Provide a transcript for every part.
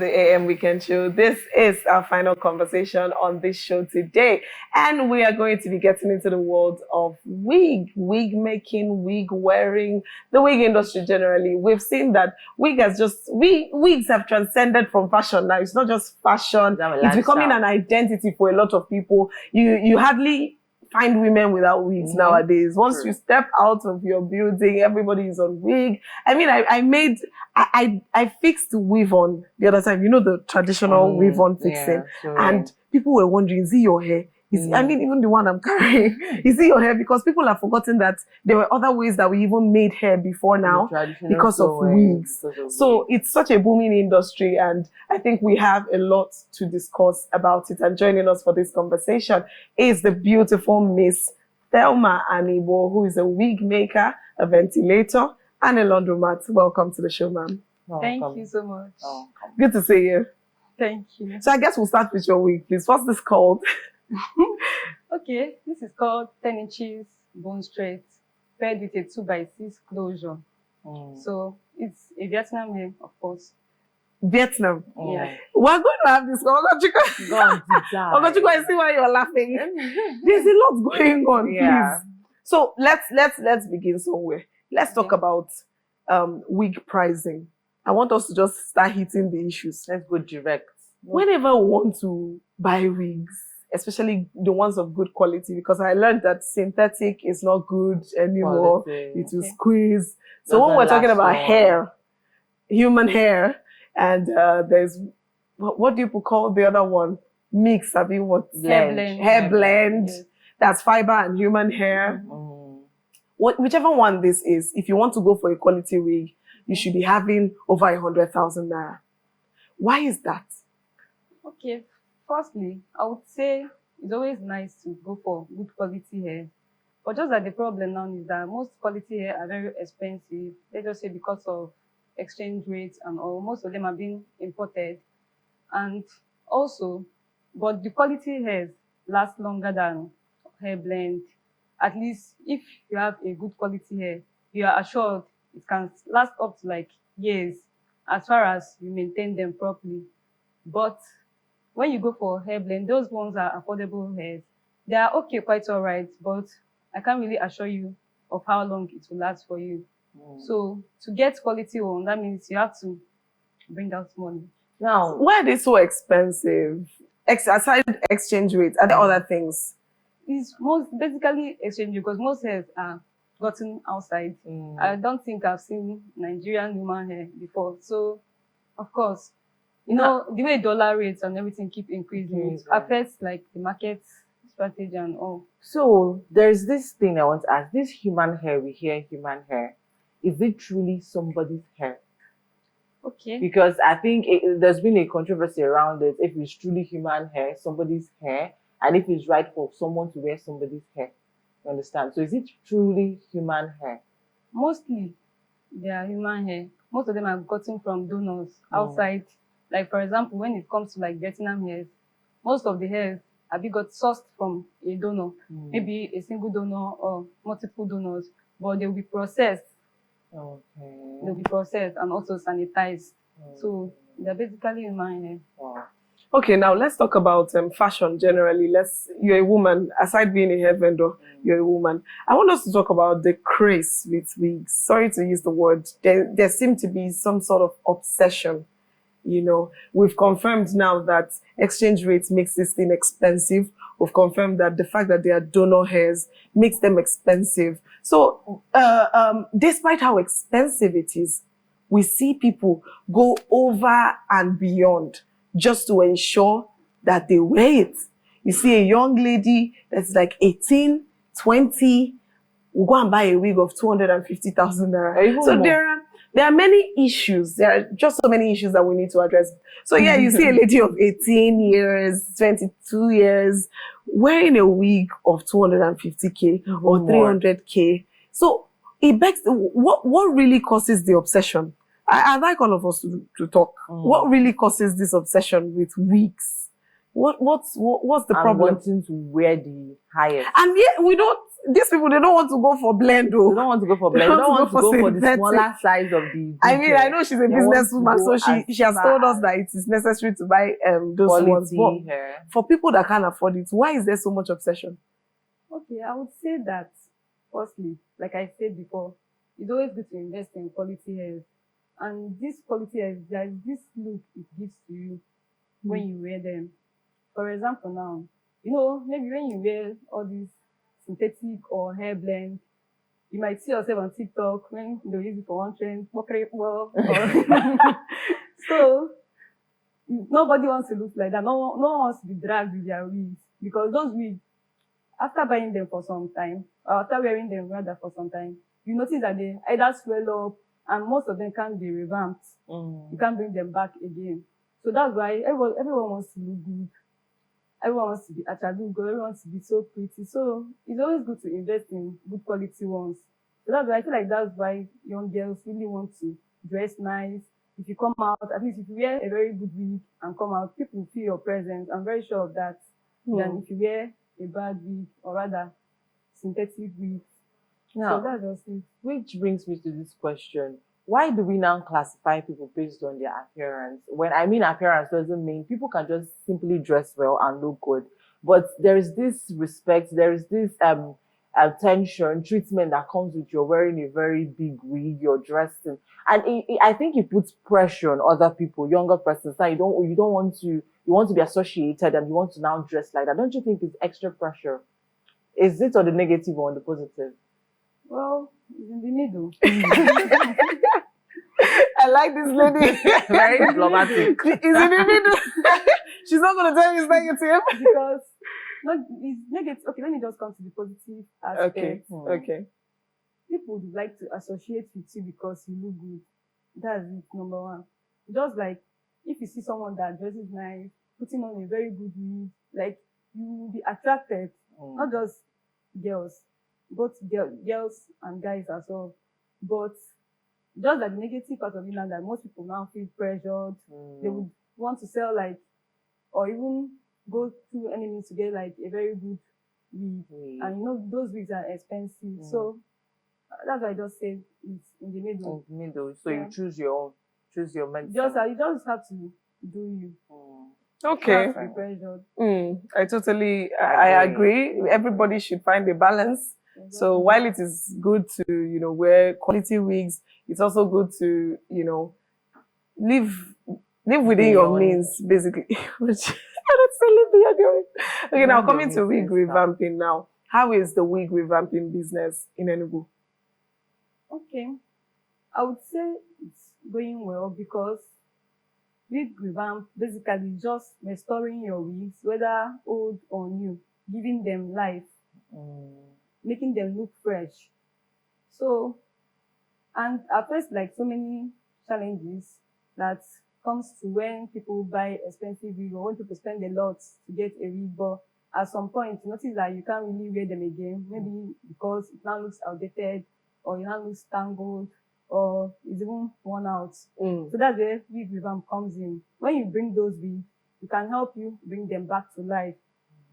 the AM Weekend Show. This is our final conversation on this show today. And we are going to be getting into the world of wig making, wig wearing, the wig industry generally. We've seen that wigs have transcended from fashion now. It's not just fashion. It's becoming an identity for a lot of people. You hardly find women without wigs nowadays. Once you step out of your building, everybody is on wig. I mean, I fixed weave on the other time, you know, the traditional weave on fixing. And people were wondering, is it your hair? I mean, even the one I'm carrying, is it your hair? Because people have forgotten that there were other ways that we even made hair before now because of wigs. So it's such a booming industry, and I think we have a lot to discuss about it. And joining us for this conversation is the beautiful Miss Thelma Anigbo, who is a wig maker, a ventilator, and a laundromat. Welcome to the show, ma'am. Thank you so much. Good to see you. Thank you. So I guess we'll start with your wig, please. What's this called? Okay, this is called 10 inches bone straight, paired with a 2x6 closure. So it's a Vietnam hair, of course. Vietnam. Yeah. We're going to have this. Ogachukwu, I see why you're laughing. There's a lot going on, please. So let's begin somewhere. Let's talk about wig pricing. I want us to just start hitting the issues. Let's go direct. Whenever we want to buy wigs, especially the ones of good quality, because I learned that synthetic is not good anymore. It will squeeze. So when we're talking about hair, human hair, and there's, what do you call the other one? Mix, I mean, what? Hair blend. That's fiber and human hair. Whichever one this is, if you want to go for a quality wig, you should be having over 100,000 naira. Why is that? Okay, firstly, I would say it's always nice to go for good quality hair. But just that the problem now is that most quality hair are very expensive. Let's just say because of exchange rates and all. Most of them are being imported. And also, but the quality hairs last longer than hair blend. At least if you have a good quality hair, you are assured it can last up to like years as far as you maintain them properly. But when you go for hair blend, those ones are affordable hairs. They are okay, quite all right, but I can't really assure you of how long it will last for you. So to get quality one, that means you have to bring out money. Now, why are they so expensive? Aside exchange rates, are there other things? It's basically exchange, because most hairs are gotten outside. I don't think I've seen Nigerian human hair before. So, of course, you know, the way dollar rates and everything keep increasing, it affects like the market strategy and all. So there's this thing I want to ask. This human hair, we hear human hair. Is it truly somebody's hair? Okay. Because I think there's been a controversy around it. If it's truly human hair, somebody's hair, and if it's right for someone to wear somebody's hair. You understand? So is it truly human hair? Mostly, they are human hair. Most of them are gotten from donors outside. Like, for example, when it comes to like Vietnam hairs, most of the hairs have been got sourced from a donor, maybe a single donor or multiple donors, but they will be processed. They'll be processed and also sanitized. So they're basically human hair. Okay, now let's talk about fashion generally. You're a woman. Aside being a hair vendor, you're a woman. I want us to talk about the craze with wigs. Sorry to use the word. There seems to be some sort of obsession. You know, we've confirmed now that exchange rates makes this thing expensive. We've confirmed that the fact that they are donor hairs makes them expensive. So, despite how expensive it is, we see people go over and beyond just to ensure that they wear it. You see a young lady that's like 18, 20, will go and buy a wig of 250,000 naira. So there are many issues. There are just so many issues that we need to address. So yeah, you see a lady of 18 years, 22 years, wearing a wig of 250K or 300K. So it begs, what really causes the obsession? I'd like all of us to talk. What really causes this obsession with wigs? What's the problem? Wanting to wear the highest. And yet we don't, these people, they don't want to go for blend, though. They don't want to go for blend. They don't want to go for the synthetic. smaller size of the. I mean, I know she's a They want to businesswoman, go so she has told us that it is necessary to buy those ones. quality But hair. for people that can't afford it, why is there so much obsession? Okay, I would say that, firstly, like I said before, it's always good to invest in quality hair. And this quality hair, there is this look it gives to you when you wear them. For example, now, you know, maybe when you wear all these synthetic or hair blend, you might see yourself on TikTok when they use it for one trend, or so nobody wants to look like that. No one wants to be dragged with their wigs, because those wigs, after buying them for some time, or after wearing them rather for some time, you notice that they either swell up, and most of them can't be revamped. You can't bring them back again. So that's why everyone wants to look good. Everyone wants to be attractive, everyone wants to be so pretty. So it's always good to invest in good quality ones. So that's why I feel like that's why young girls really want to dress nice. If you come out, at least if you wear a very good wig and come out, people feel your presence. I'm very sure of that. Than if you wear a bad wig, or rather synthetic wig. Now, So that's just it. which brings me to this question. Why do we now classify people based on their appearance? When I mean appearance, doesn't mean people can just simply dress well and look good. But there is this respect, there is this attention, treatment that comes with you're wearing a very big wig, you're dressed in. And I think it puts pressure on other people, younger persons. Now you don't want to, you want to be associated and you want to now dress like that. Don't you think it's extra pressure? Is it on the negative or on the positive? Well, it's in the middle. I like this lady. Very diplomatic. She's in the middle. She's not going to tell you it's negative. Because it's negative. Okay, let me just come to the positive aspect. Okay. People would like to associate with you because you look good. That's it, number one. Just like if you see someone that dresses nice, putting on a very good wig, like you will be attracted. Not just girls, both girls and guys as well. But just like the negative part of it now, that most people now feel pressured. They would want to sell like, or even go through any means to get like a very good wig. And you know, those wigs are expensive. So that's why I just say it's in the middle. In the middle. So you choose your own, choose your medicine. You just have to do you. Okay. You have to be pressured. I agree. Everybody should find a balance. So while it is good to, wear quality wigs, it's also good to, live within your means, basically. Okay, now coming to wig revamping now. How is the wig revamping business in Enugu? Okay. I would say it's going well, because wig revamp basically just restoring your wigs, whether old or new, giving them life, making them look fresh. So, and I faced like so many challenges that comes to when people buy expensive wig, or when people spend a lot to get a wig, but at some point you notice that you can't really wear them again, maybe because it now looks outdated, or it now looks tangled, or it's even worn out. So that's where wig revamp comes in. When you bring those wigs, it can help you bring them back to life.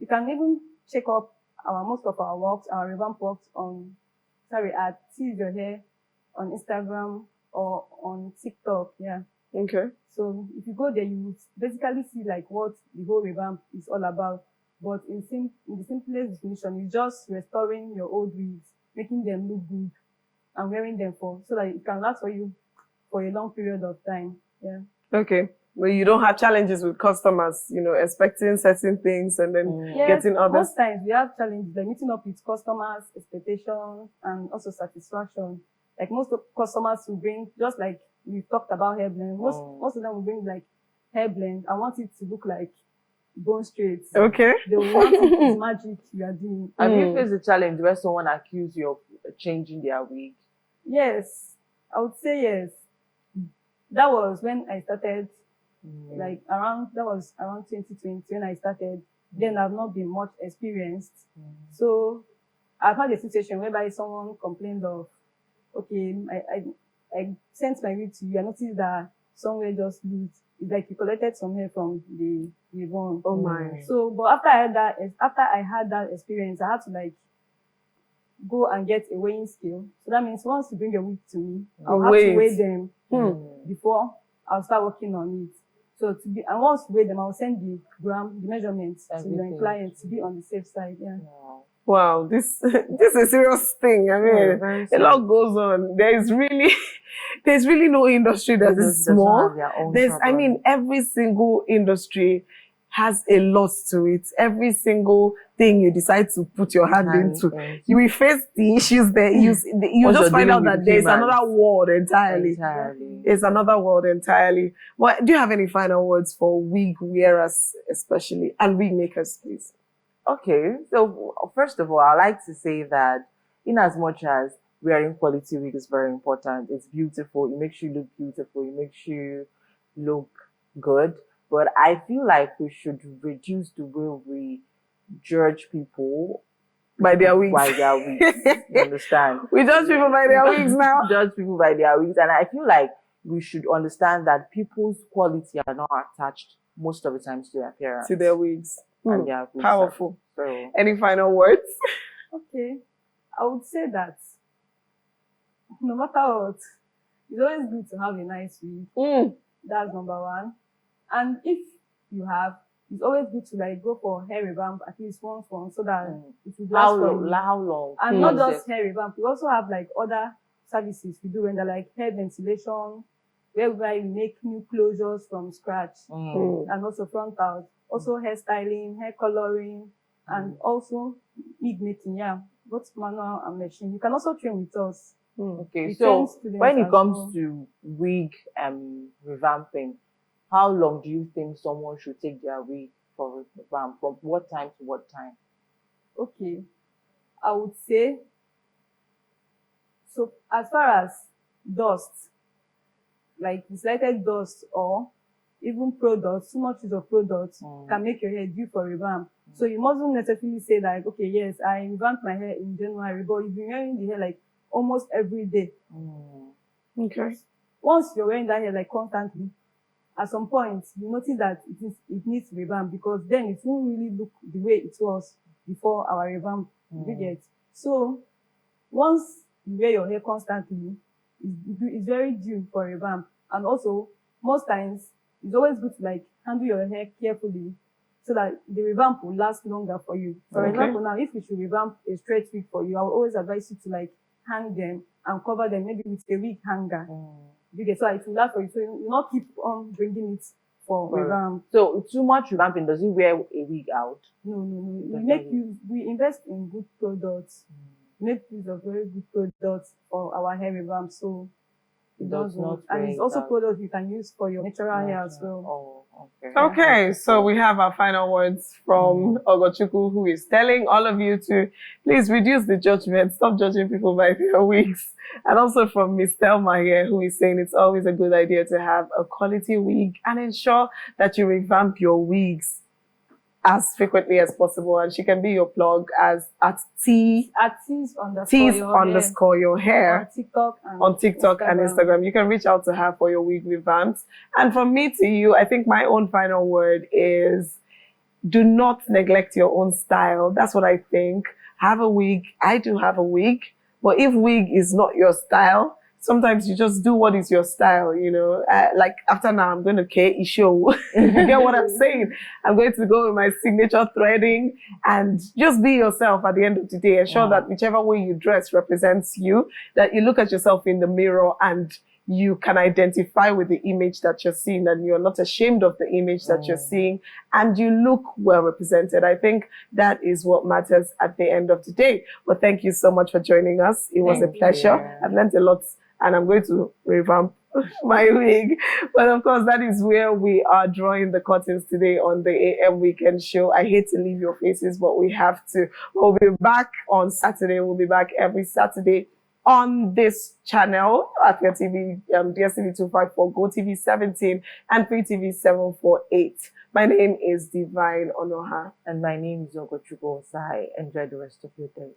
You can even check up most of our works, our revamp works at Tease Your Hair on Instagram or on TikTok. Yeah. Okay. So if you go there, you would basically see like what the whole revamp is all about. But in the simplest definition, it's just restoring your old wigs, making them look good, and wearing them so that it can last for you for a long period of time. Yeah. Okay. Well, you don't have challenges with customers, expecting certain things and then getting others. Most times we have challenges like meeting up with customers' expectations and also satisfaction. Like most of customers will bring, just like we talked about hair blend, most of them will bring like hair blend. I want it to look like bone straight. Okay. They will want it as magic you are doing. Have you faced a challenge where someone accused you of changing their wig? Yes, I would say yes. That was when I started, that was around 2020 when I started. Then I've not been much experienced. So I've had a situation whereby someone complained of, okay, I sent my wig to you. I noticed that somewhere just loose. It's like you collected some hair from the one. Oh my. So, but after I had that experience, I had to like go and get a weighing scale. So that means once you bring your wig to me, I'll have Weight. to weigh them Hmm. before I'll start working on it. So and once you weigh them, I'll send the measurements to your Everything. client to be on the safe side. Yeah. Wow. Wow, this this is a serious thing. I mean, very a serious. lot goes on. There's really no industry that Those is does not small. have their own There's, I problem. mean, every single industry has a lot to it. Every single thing you decide to put your hand into, you will face the issues there. You Once just you're find dealing out with that there's humans. another world entirely. Entirely. It's another world entirely. But do you have any final words for wig wearers, especially, and wig makers, please? Okay, so first of all, I like to say that in as much as wearing quality wig is very important, it's beautiful, it makes you look beautiful, it makes you look good. But I feel like we should reduce the way we judge people By their wigs. by their wigs. You understand? We judge people by their wigs now. Judge people by their wigs, and I feel like we should understand that people's quality are not attached most of the time to their appearance. To their wigs. And their wigs Powerful. So, any final words? Okay. I would say that no matter what, it's always good to have a nice wig. That's number one. And if you have, it's always good to like go for hair revamp at least once so that it will last for you. How long? And not just hair revamp, we also have like other services we do when they're like hair ventilation, whereby we make new closures from scratch, and also frontals, also hairstyling, hair coloring, and also wig making, both manual and machine. You can also train with us. Okay, We so train students when it as comes well. to wig revamping, how long do you think someone should take their wig for revamp? From what time to what time? Okay, I would say, so as far as dust, like insulated dust or even products, too much use of products can make your hair due for revamp. So you mustn't necessarily say like, okay, yes, I revamped my hair in January, but you've been wearing the hair like almost every day. Okay. Once you're wearing that hair like constantly, at some point you notice that it needs revamp, because then it won't really look the way it was before our revamp. You get? So once you wear your hair constantly, it's very due for revamp. And also, most times, it's always good to like handle your hair carefully so that the revamp will last longer for you. For example, now, if you should revamp a straight wig for you, I will always advise you to like hang them and cover them maybe with a wig hanger. You get? So it will last for you. So you will not keep on bringing it for revamp. So too much revamping, does it wear a wig out? No. We invest in good products. Make use of very good products for our hair revamp, so it does not. And it's also products you can use for your natural hair as well. Oh, okay. Okay, so we have our final words from Ogochukwu, who is telling all of you to please reduce the judgment, stop judging people by their wigs. And also from Miss Thelma here, who is saying it's always a good idea to have a quality wig and ensure that you revamp your wigs as frequently as possible. And she can be your plug at tease underscore your hair on TikTok and Instagram. You can reach out to her for your wig revamps. And from me to you, I think my own final word is do not neglect your own style. That's what I think. Have a wig. I do have a wig. But if wig is not your style, sometimes you just do what is your style, you know. Like after now, I'm going to show. You get what I'm saying? I'm going to go with my signature threading and just be yourself at the end of the day. Ensure that whichever way you dress represents you, that you look at yourself in the mirror and you can identify with the image that you're seeing, and you're not ashamed of the image that you're seeing, and you look well represented. I think that is what matters at the end of the day. But thank you so much for joining us. It was a pleasure. I've learned a lot, and I'm going to revamp my wig. But of course, that is where we are drawing the curtains today on the AM Weekend Show. I hate to leave your faces, but we have to. We'll be back on Saturday. We'll be back every Saturday on this channel, Afia TV, DSTV 254, Go TV 17, and Free TV 748. My name is Divine Onoha. And my name is Ogochukwu Osai. Enjoy the rest of your day.